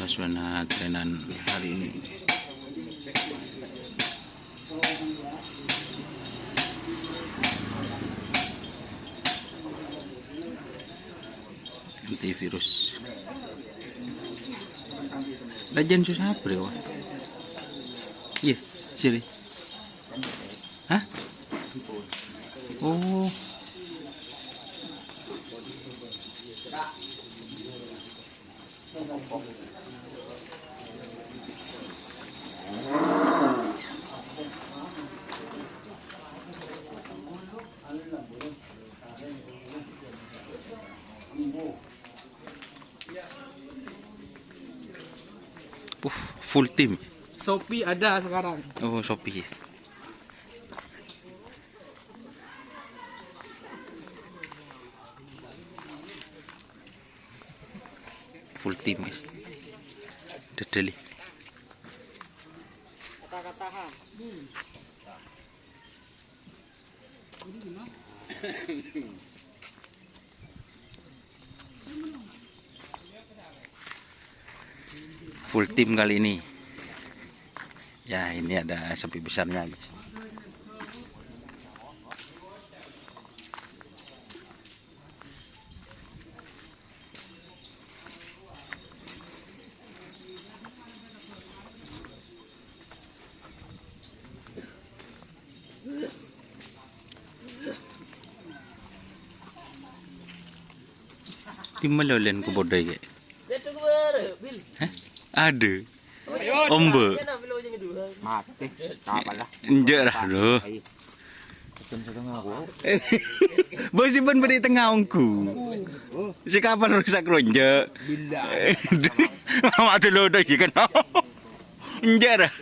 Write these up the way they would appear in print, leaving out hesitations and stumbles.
suasana trenan hari ini. Antivirus. Lajan susah apa deh, wah? Iya, sini. Hah? Oh. Full team. Shopee ada sekarang. Oh, Shopee. Full team, guys. Dedeli. Kata-kata ha. Full tim kali ini. Ya, ini ada sapi besarnya, guys. Di melolen ku bodai, guys. Hah? Ada. Ombe. Mati. Kapalah. Enggak loh. Bos ibon beri tengah ongku. Si kapan rusak ronjak? Bila. Mama tu lo dah kan. Enggak dah.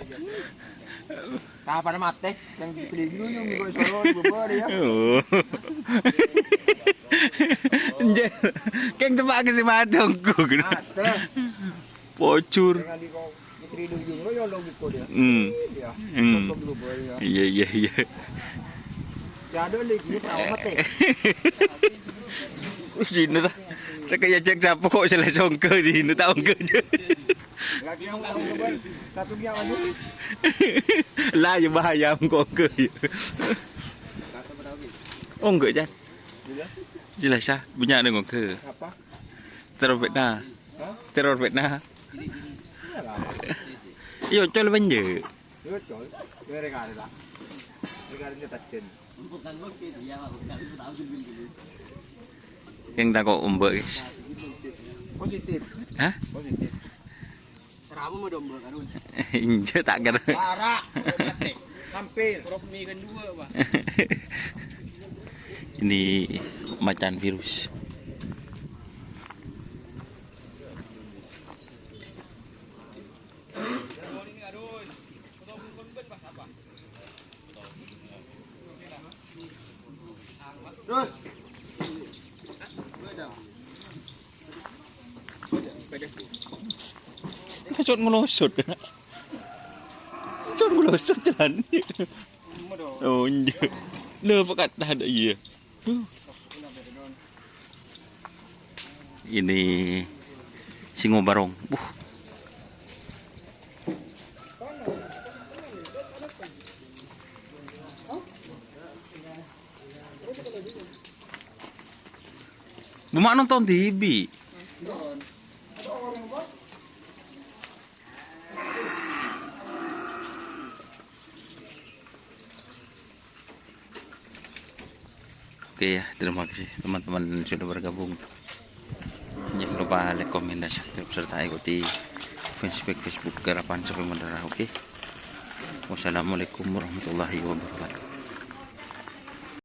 Kapan mati? Yang telingu yang minggu sore beber ya. Enggak. Keng tebak ke si mati ongku. Mati. Pocur. Dengan di kau telingu lo yang logiko dia. Ya. Iya. Jadi lagi tahu mati. Sini dah. Saya kayak cek siapa kok selesai songke sini tahu ke je. Lagi yang tahu kan, tapi yang anu. Lah ya bahaya kok ke. Oh enggak Jan. Jelas ah, punya dengan ke. Apa? Teror Vietnam. Teror Vietnam. Yo col banje. Yo col. Yo regale lah. Regale ni tacen. Yang tak kok umbek guys. Positif. Hah? Positif. Seramu mau domba karun. Inje tak kira. Parah. Hampir. Prop mie kan dua, Pak. Ini macan virus. Terus. Kasut ngelusut. Kasut ngelusut Jan. Oh inje. Le pekat dah ada iya. Ini singo barong. Bumak nonton TV. Oke ya, terima kasih teman-teman sudah bergabung. Jangan lupa like, komen, dan subscribe serta ikuti Facebook Garapan Sapi Madara. Oke. Wassalamualaikum warahmatullahi wabarakatuh.